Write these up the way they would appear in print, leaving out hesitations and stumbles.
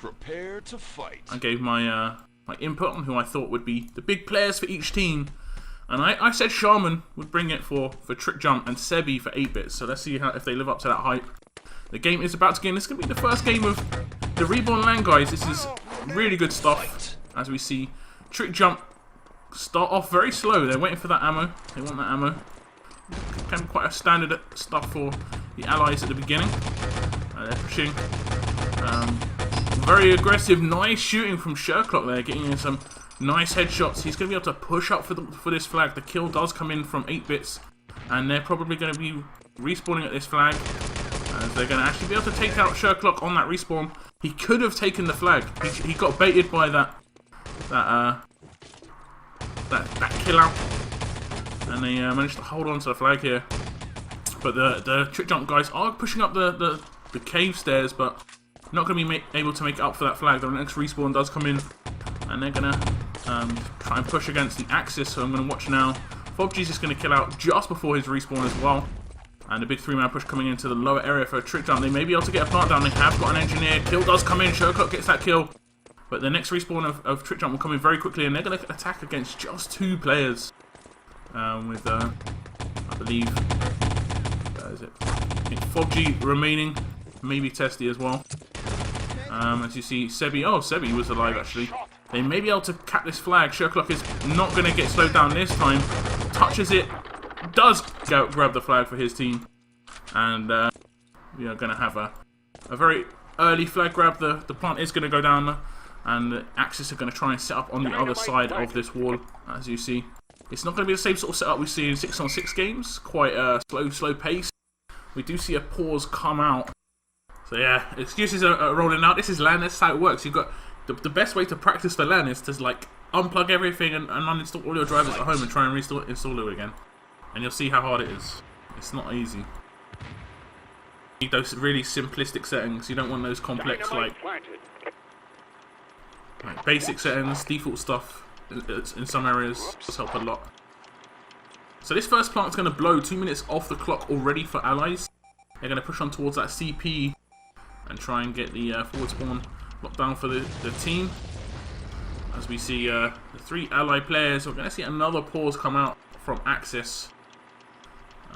Prepare to fight. I gave my my input on who I thought would be the big players for each team. And I said Shaman would bring it for TRICKJUMP and Sebi for 8-bits. So let's see if they live up to that hype. The game is about to begin. This is going to be the first game of the Reborn LAN, guys. This is really good stuff. As we see TRICKJUMP start off very slow. They're waiting for that ammo. They want that ammo. Kind of quite a standard stuff for the allies at the beginning. They're pushing. Very aggressive, nice shooting from Sherlock there, getting in some nice headshots. He's going to be able to push up for this flag. The kill does come in from 8-bits, and they're probably going to be respawning at this flag. They're going to actually be able to take out Sherlock on that respawn. He could have taken the flag. He got baited by that kill out, and they managed to hold on to the flag here. But the TRICKJUMP guys are pushing up the cave stairs, but not going to be able to make up for that flag. The next respawn does come in, and they're going to try and push against the Axis. So I'm going to watch now. FobG's just going to kill out just before his respawn as well. And a big 3-man push coming into the lower area for TRICKJUMP. They may be able to get a plant down. They have got an engineer. Kill does come in. Sherlock gets that kill. But the next respawn of TRICKJUMP will come in very quickly, and they're going to attack against just 2 players. With, I believe, is it? I think FobG remaining. Maybe Testy as well. As you see, Sebi. Oh, Sebi was alive actually. They may be able to cap this flag. Sherlock is not going to get slowed down this time. Touches it. Does grab the flag for his team. And we are going to have a very early flag grab. The plant is going to go down. And the Axis are going to try and set up on the other side of this wall. As you see. It's not going to be the same sort of setup we see in 6-on-6 games. Quite a slow pace. We do see a pause come out. So yeah, excuses are rolling out. This is LAN, that's how it works. You've got the best way to practice for LAN is to like unplug everything and uninstall all your drivers at home and try and install it again. And you'll see how hard it is. It's not easy. You need those really simplistic settings. You don't want those complex like basic settings, default stuff in some areas. Does help a lot. So this first plant is going to blow 2 minutes off the clock already for allies. They're going to push on towards that CP and try and get the forward spawn locked down for the team. As we see the 3 ally players, we're going to see another pause come out from Axis.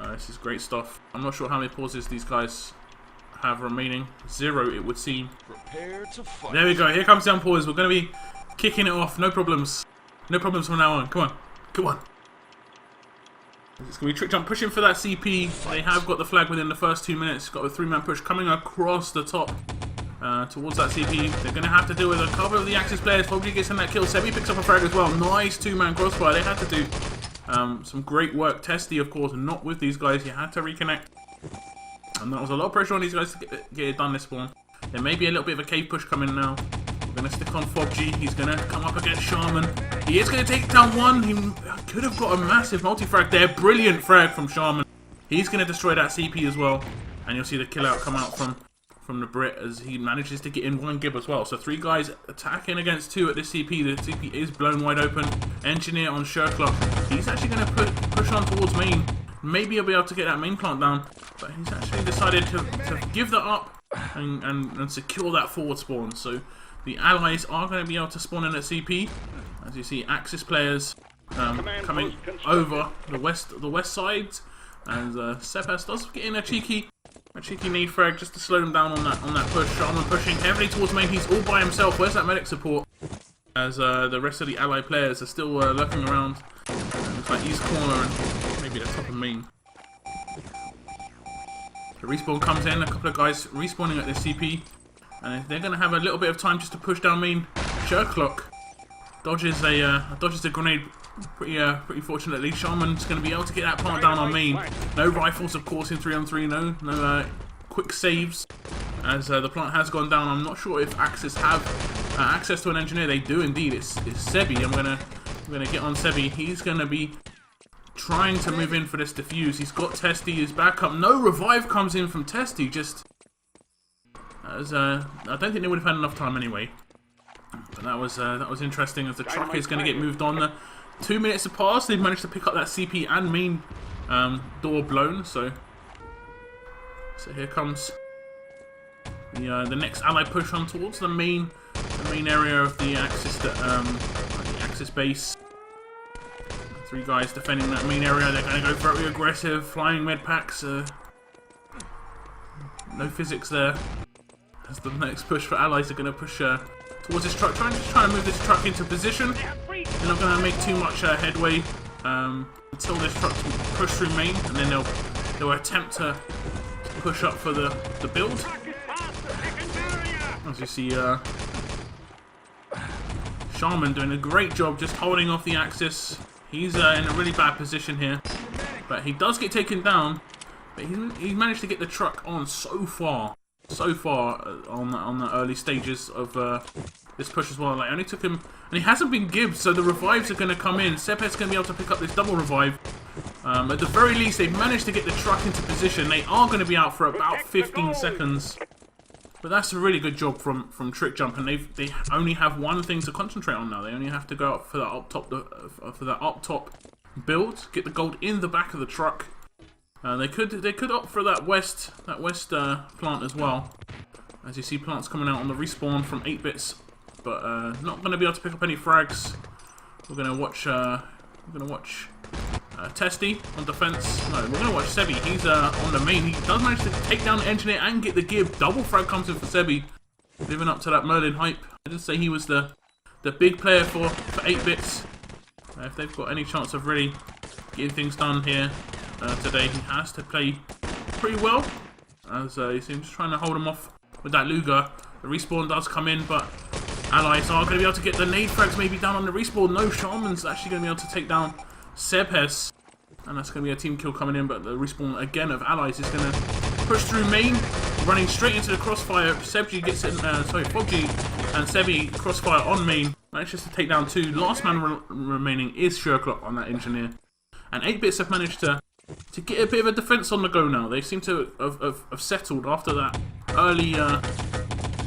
This is great stuff. I'm not sure how many pauses these guys have remaining. 0 it would seem. Prepare to fight. There we go, here comes the unpause. We're going to be kicking it off, no problems. No problems from now on, come on, come on. It's going to be TRICKJUMP pushing for that CP. They have got the flag within the first 2 minutes. Got a 3-man push coming across the top towards that CP. They're going to have to deal with a couple of the Axis players. Probably gets in that kill. Sebi picks up a frag as well. Nice 2-man crossfire. They had to do some great work. Testy, of course, not with these guys. You had to reconnect. And that was a lot of pressure on these guys to get it done this spawn. There may be a little bit of a cave push coming now. We're going to stick on FobG. He's going to come up against Shaman. He is going to take down one. He could have got a massive multi-frag there. Brilliant frag from Shaman. He's going to destroy that CP as well. And you'll see the kill out come out from the Brit as he manages to get in 1 gib as well. So 3 guys attacking against 2 at this CP. The CP is blown wide open. Engineer on Sherlock. He's actually going to push on towards main. Maybe he'll be able to get that main plant down. But he's actually decided to give that up and secure that forward spawn. So the allies are going to be able to spawn in at CP. As you see, Axis players coming over the west side. And Sepas does get in a cheeky need frag just to slow them down on that push. Shaman pushing heavily towards main. He's all by himself. Where's that medic support? As the rest of the ally players are still lurking around. Looks like east corner and maybe the top of main. The respawn comes in. A couple of guys respawning at this CP. And they're going to have a little bit of time just to push down main. Sherlock dodges a grenade pretty fortunately. Shaman's going to be able to get that plant down on main. No rifles, of course, in 3-on-3. No quick saves as the plant has gone down. I'm not sure if Axis have access to an engineer. They do indeed. It's Sebi. I'm gonna get on Sebi. He's going to be trying to move in for this defuse. He's got Testy. His backup. No revive comes in from Testy. Just as I don't think they would have had enough time anyway. But that was interesting as the truck is going to get moved on. The 2 minutes have passed. They've managed to pick up that CP and main door blown. So here comes the next ally push on towards the main area of the Axis, the Axis base. 3 guys defending that main area. They're going to go very aggressive, flying med packs. No physics there. As the next push for allies are going to push towards this truck, trying to move this truck into position. They're not going to make too much headway until this truck's pushed through main, and then they'll attempt to push up for the build. As you see, Shaman doing a great job just holding off the Axis. He's in a really bad position here, but he does get taken down. But he managed to get the truck on so far on the early stages of this push as well. Like, only took him, and he hasn't been gibbed, so the revives are going to come in. Sebhes's going to be able to pick up this double revive. At the very least, they've managed to get the truck into position. They are going to be out for about 15 seconds. But that's a really good job from TRICKJUMP, and they only have one thing to concentrate on now. They only have to go up for that up top build, get the gold in the back of the truck. They could opt for that west plant as well. As you see, plants coming out on the respawn from 8-bits, but not going to be able to pick up any frags. We're going to watch Testy on defense. No, we're going to watch Sebi. He's on the main. He does manage to take down the engineer and get the gib. Double frag comes in for Sebi, living up to that Merlin hype. I did say he was the big player for 8-bits. If they've got any chance of really getting things done here today, he has to play pretty well. As he seems trying to hold him off with that Luger. The respawn does come in, but allies are going to be able to get the nade frags maybe down on the respawn. No, Shaman's actually going to be able to take down Sebhes, and that's going to be a team kill coming in, but the respawn again of allies is going to push through main, running straight into the crossfire. Sebji gets it, Foggy and Sebi crossfire on main, manages to take down 2. Last man remaining is Sherlock on that engineer, and 8-bits have managed to get a bit of a defense on the go now. They seem to have settled after that early,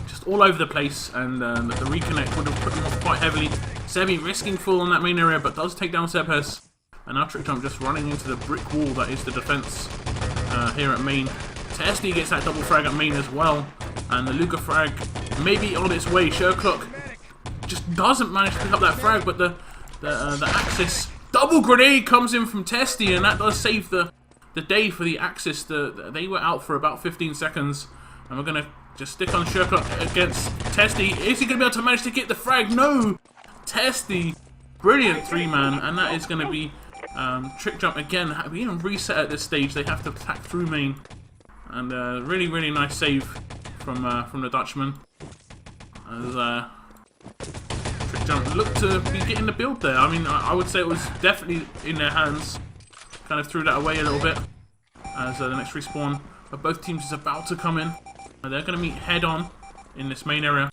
just all over the place, and the reconnect would have put them off quite heavily. Sebi risking full on that main area, but does take down Sebhes. And now TRICKJUMP just running into the brick wall that is the defense here at main. Testy gets that double frag at main as well, and the Luger frag may be on its way. Sherlock just doesn't manage to pick up that frag, but the Axis double grenade comes in from Testy, and that does save the day for the Axis. They were out for about 15 seconds, and we're gonna just stick on Sherlock against Testy. Is he gonna be able to manage to get the frag? No, Testy, brilliant 3-man, and that is gonna be TRICKJUMP again being reset at this stage. They have to attack through main, and really nice save from the Dutchman, as TRICKJUMP looked to be getting the build there. I mean, I would say it was definitely in their hands. Kind of threw that away a little bit, as the next respawn of both teams is about to come in, and they're going to meet head on in this main area.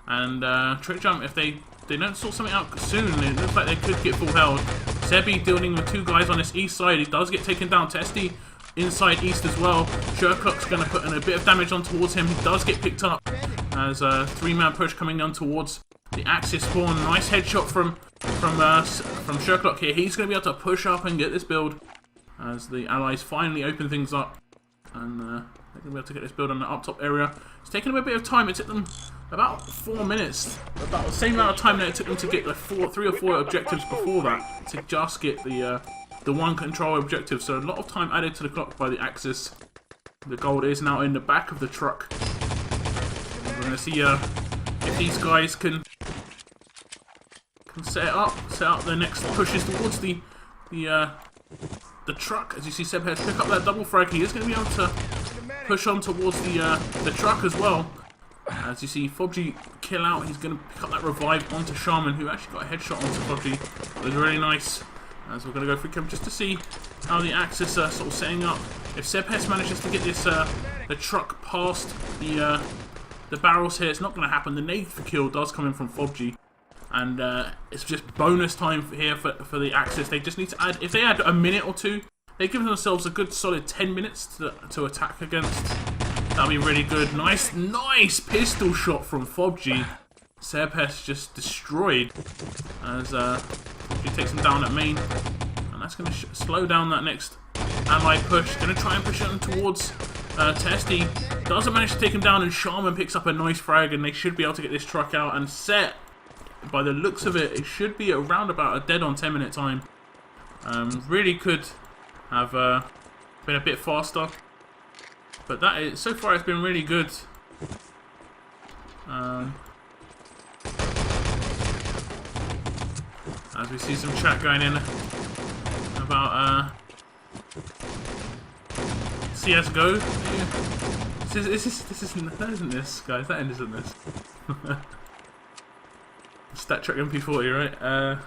And TRICKJUMP, if they don't sort something out soon, it looks like they could get full held. Sebi dealing with 2 guys on this east side. He does get taken down. Testy inside east as well. Sherlock's going to put in a bit of damage on towards him. He does get picked up as a 3-man push coming down towards the Axis spawn. Nice headshot from Sherlock here. He's going to be able to push up and get this build as the allies finally open things up, and they're going to be able to get this build on the up top area. It's taken them a bit of time. It took them about 4 minutes, about the same amount of time that it took them to get the 3 or 4 objectives before that, to just get the 1 control objective. So a lot of time added to the clock by the Axis. The gold is now in the back of the truck. We're going to see if these guys can set up their next pushes towards the truck. As you see Sebhes pick up that double frag, he is going to be able to push on towards the truck as well. As you see Foggy kill out, he's going to pick up that revive onto Shaman, who actually got a headshot onto Foggy. It was really nice. As we're going to go free camp just to see how the Axis are sort of setting up. If Sebhes manages to get this the truck past the barrels here, it's not going to happen. The nade for kill does come in from Foggy, and it's just bonus time here for the Axis. They just need to add, if they add a minute or 2, they give themselves a good solid 10 minutes to attack against. That'll be really good. Nice pistol shot from Foggy. Sebhes just destroyed as he takes him down at main, and that's going to slow down that next ally push. Going to try and push him towards Testy doesn't manage to take him down, and Shaman picks up a nice frag, and they should be able to get this truck out and set. By the looks of it, it should be around about a dead on 10-minute time. Really could have been a bit faster, but that is, so far it's been really good. As we see some chat going in about CS:GO. This isn't this, guys. That end isn't this. Stat truck MP40, right?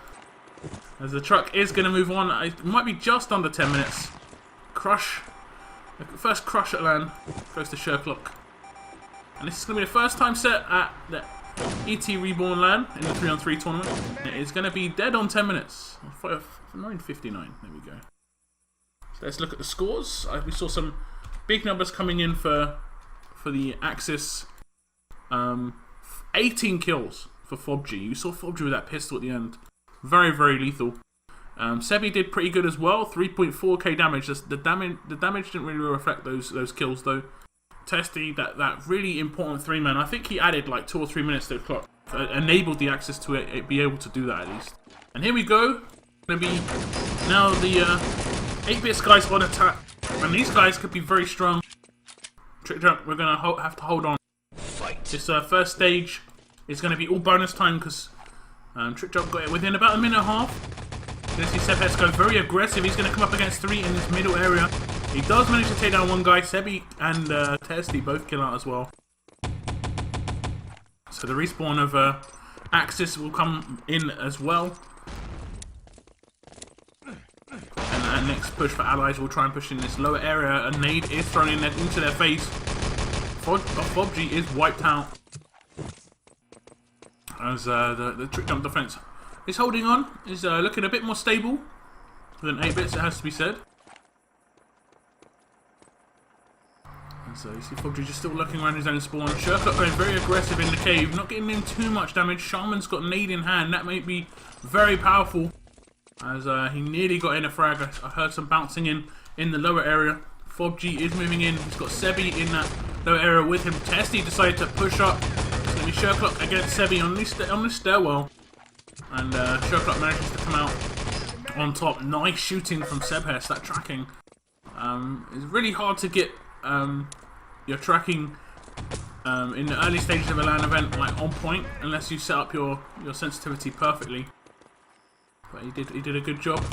As the truck is going to move on, it might be just under 10 minutes. Crush, first crush at LAN goes to Sherlock, and this is going to be the first time set at the ET Reborn LAN in the 3on3 tournament. It is going to be dead on 10 minutes. 9:59. There we go. So let's look at the scores. We saw some big numbers coming in for the Axis. 18 kills for FobG. You saw FobG with that pistol at the end. Very, very lethal. Sebi did pretty good as well. 3.4k damage. The damage didn't really reflect those kills though. Testy, that really important 3-man. I think he added like 2 or 3 minutes to the clock. Enabled the Axis to be able to do that at least. And here we go. Gonna be now the 8-bit guys on attack, and these guys could be very strong. TRICKJUMP, we're gonna have to hold on. Fight. This first stage is gonna be all bonus time because TRICKJUMP got it within about a minute and a half. You see Sebes go very aggressive. He's gonna come up against 3 in this middle area. He does manage to take down one guy. Sebi and Testy both kill out as well. So the respawn of Axis will come in as well. And next push for allies will try and push in this lower area. A nade is thrown in into their face. FobG is wiped out. As the TRICKJUMP defense is holding on. Is looking a bit more stable than 8-bits, it has to be said. So you see FobG just still looking around his own spawn. Sherlock going very aggressive in the cave, not getting in too much damage. Shaman's got nade in hand, that may be very powerful. As he nearly got in a frag. I heard some bouncing in the lower area. FobG is moving in. He's got Sebi in that lower area with him. Testy decided to push up. It's going to be Sherlock against Sebi on this stairwell. And Sherlock manages to come out on top. Nice shooting from Sebes. That tracking. It's really hard to get your tracking in the early stages of a LAN event like on point unless you set up your sensitivity perfectly. But he did a good job.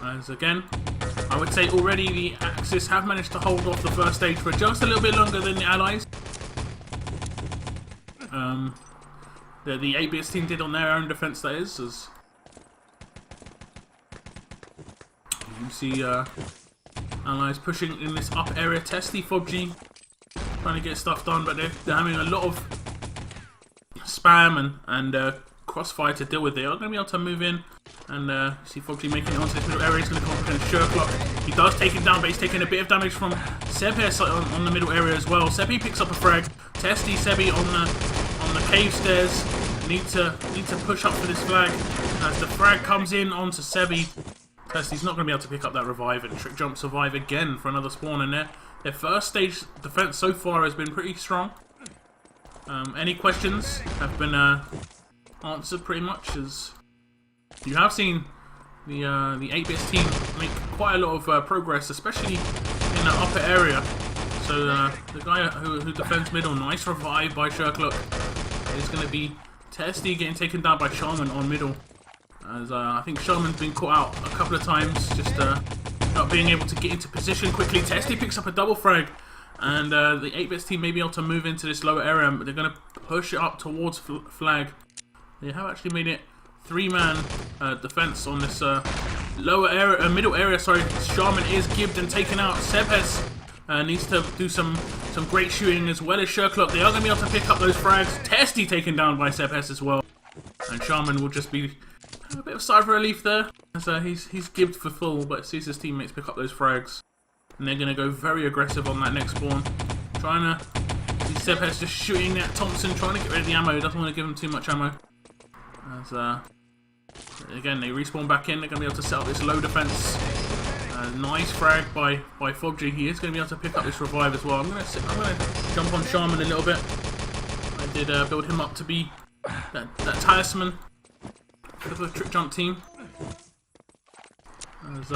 As again, I would say already the Axis have managed to hold off the first stage for just a little bit longer than the allies. The 8-bits team did on their own defense, that is. As you can see, allies pushing in this up area. Testy, FobG trying to get stuff done, but they're having a lot of spam and Crossfire to deal with. They are going to be able to move in. And see FobG making it onto this middle area. He's going to come up against Sherlock. He does take him down, but he's taking a bit of damage from Sebes on the middle area as well. Sebi picks up a frag. Testy, Sebi on the cave stairs. Need to push up for this flag. As the frag comes in onto Sebi. Testy's not going to be able to pick up that revive, and TRICKJUMP survive again for another spawn in there. Their first stage defense so far has been pretty strong. Any questions have been answered pretty much, as you have seen the 8-bits team make quite a lot of progress, especially in the upper area. So the guy who defends middle, nice revive by Sherlock. Is going to be Testy getting taken down by Shaman on middle. As I think Shaman's been caught out a couple of times, just not being able to get into position quickly. Testy picks up a double frag, and the 8-bits team may be able to move into this lower area, but they're going to push it up towards flag. They have actually made it 3-man defense on this lower area, middle area. Sorry, Shaman is gibbed and taken out. Sebes needs to do some great shooting as well as Sherlock. They are going to be able to pick up those frags. Testy taken down by Sebes as well, and Shaman will just be a bit of sigh of relief there, as he's gibbed for full, but sees his teammates pick up those frags, and they're going to go very aggressive on that next spawn, trying to see Sebes just shooting at Thompson, trying to get rid of the ammo. Doesn't want to give him too much ammo. As again, they respawn back in. They're going to be able to set up this low defense. Nice frag by Foggy. He is going to be able to pick up this revive as well. I'm going to jump on Shaman a little bit. I did build him up to be that talisman for the Trick Jump team. As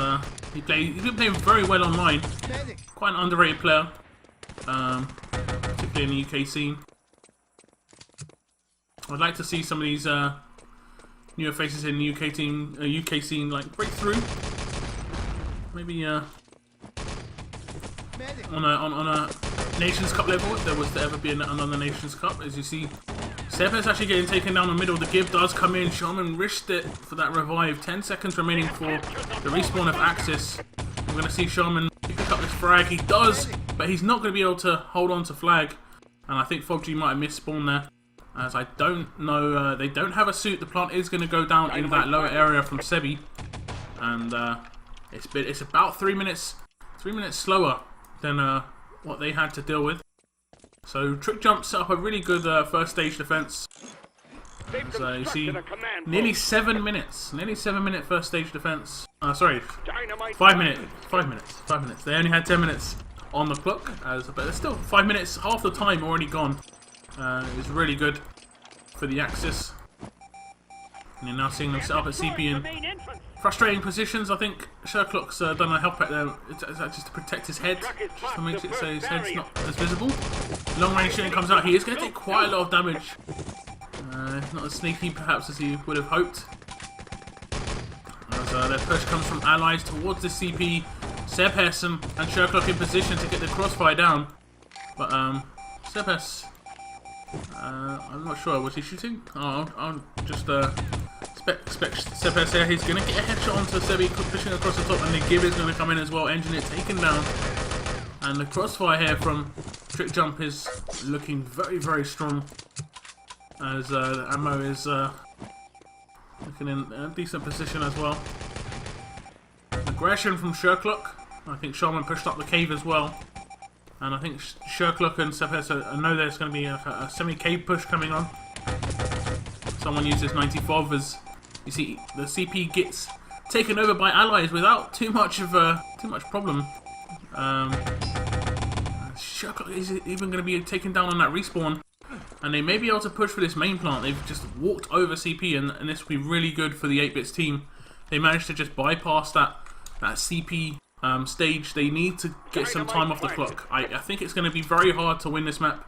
he's been playing very well online. Quite an underrated player, particularly in the UK scene. I'd like to see some of these newer faces in the UK scene like break through. Maybe on a Nations Cup level, if there was to ever be another Nations Cup. As you see, Seb's actually getting taken down the middle. The give does come in. Shaman risked it for that revive. 10 seconds remaining for the respawn of Axis. We're going to see Shaman pick up this frag. He does, but he's not going to be able to hold on to flag. And I think Foggy might have missed spawn there. As I don't know, they don't have a suit. The plant is going to go down in that lower area from Sebi. And it's about 3 minutes slower than what they had to deal with. So TRICKJUMP set up a really good first stage defense. So you see, nearly 7 minutes, nearly 7 minute first stage defense. Sorry, 5 minutes. They only had 10 minutes on the clock, but there's still 5 minutes, half the time already gone. It was really good for the Axis. And you're now seeing them set up at CP in frustrating positions. I think Sherlock's done a help back there just to protect his head, just to make it so his head's not as visible. Long range shooting comes out. He is going to take quite a lot of damage. Not as sneaky perhaps as he would have hoped. As their push comes from allies towards the CP. Sebes and Sherlock in position to get the crossfire down. But Sebes, I'm not sure. Was he shooting? Oh, I'll just expect Sebes here. He's going to get a headshot onto Sebi, pushing across the top, and the give is going to come in as well. Engineer taken down. And the crossfire here from TRICKJUMP is looking very, very strong. As the ammo is looking in a decent position as well. Aggression from Sherlock. I think Shaman pushed up the cave as well. And I think Sherlock and Sebes know there's going to be a semi-cave push coming on. Someone uses 95 as you see the CP gets taken over by allies without too much problem. Sherlock is even going to be taken down on that respawn. And they may be able to push for this main plant. They've just walked over CP, and this will be really good for the 8-bits team. They managed to just bypass that CP stage. They need to get some time off the clock. I think it's going to be very hard to win this map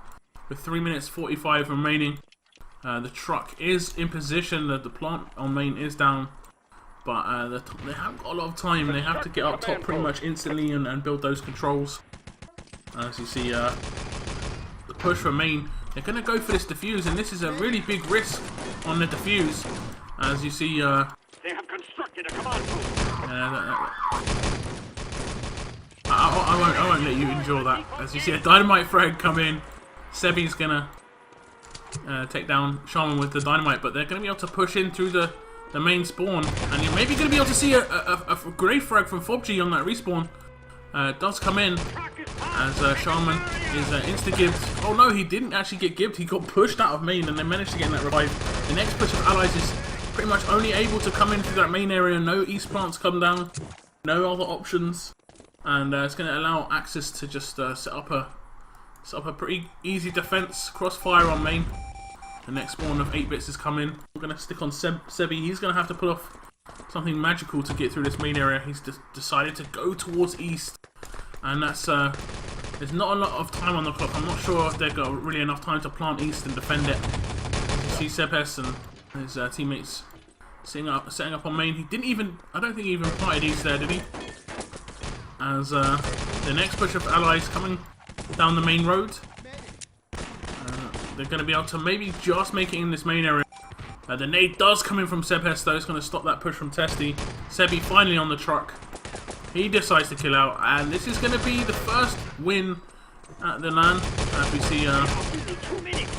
with 3 minutes 45 remaining. The truck is in position. The plant on main is down, but they haven't got a lot of time. They have to get up top pretty much instantly and build those controls. As you see, the push for main. They're going to go for this defuse, and this is a really big risk on the defuse. As you see, they have constructed a command post. I won't let you endure that. As you see a dynamite frag come in, Sebi's going to take down Shaman with the dynamite, but they're going to be able to push in through the main spawn, and you're maybe going to be able to see a great frag from Foggy on that respawn. Does come in as Shaman is insta-gibbed. Oh no, he didn't actually get gibbed. He got pushed out of main and they managed to get in that revive. The next push of allies is pretty much only able to come in through that main area. No east plants come down. No other options. And it's going to allow Axis to just set up a pretty easy defense. Crossfire on main. The next spawn of 8-bits is coming. We're going to stick on Sebi. He's going to have to pull off something magical to get through this main area. He's decided to go towards east. And that's there's not a lot of time on the clock. I'm not sure if they've got really enough time to plant east and defend it. You see Sebes and his teammates setting up on main. He didn't even, I don't think he even planted east there, did he? As the next push of allies coming down the main road. They're going to be able to maybe just make it in this main area. The nade does come in from Sebes though. It's going to stop that push from Testy. Sebi finally on the truck. He decides to kill out, and this is going to be the first win at the LAN. As we see a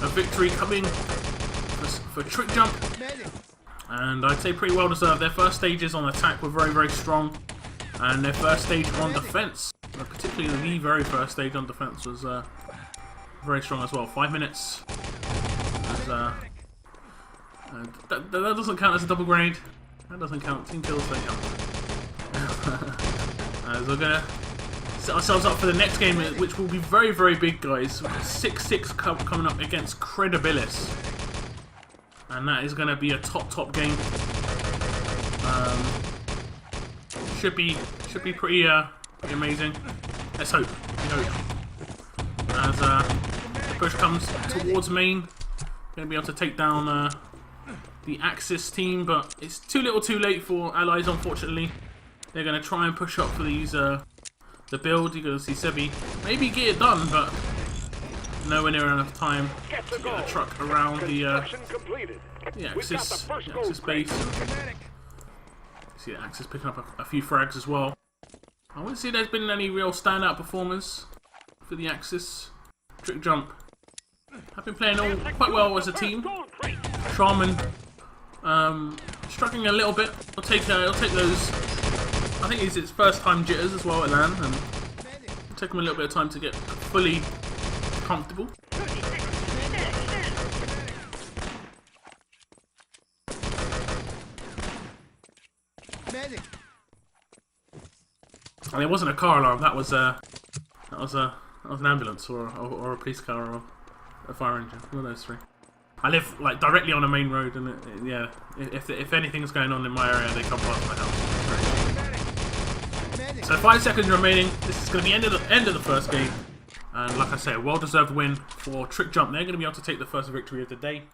victory coming for TRICKJUMP, and I'd say pretty well deserved. Their first stages on attack were very, very strong, and their first stage on defense, particularly the very first stage on defense, was very strong as well. 5 minutes. That doesn't count as a double grade. That doesn't count. Team kills don't count. As we're gonna set ourselves up for the next game, which will be very, very big, guys. 6-6 coming up against Credibilis, and that is gonna be a top game. Should be pretty amazing. Let's hope. We hope. As the push comes towards main, gonna be able to take down the Axis team, but it's too little, too late for Allies. Unfortunately, they're gonna try and push up for these the build. You're gonna see Sebi maybe get it done, but nowhere near enough time to get the truck around the Axis base. See the Axis picking up a few frags as well. I wouldn't say there's been any real standout performers for the Axis. TRICKJUMP have been playing quite well as a team. Shaman struggling a little bit. I'll take those. I think it's his first time jitters as well at LAN, and it'll take him a little bit of time to get fully comfortable. And it wasn't a car alarm. That was an ambulance or a police car or a fire engine. One of those three. I live like directly on a main road, and yeah, if anything's going on in my area, they come past my house. So 5 seconds remaining. This is going to be end of the first game, and like I say, a well-deserved win for TRICKJUMP. They're going to be able to take the first victory of the day.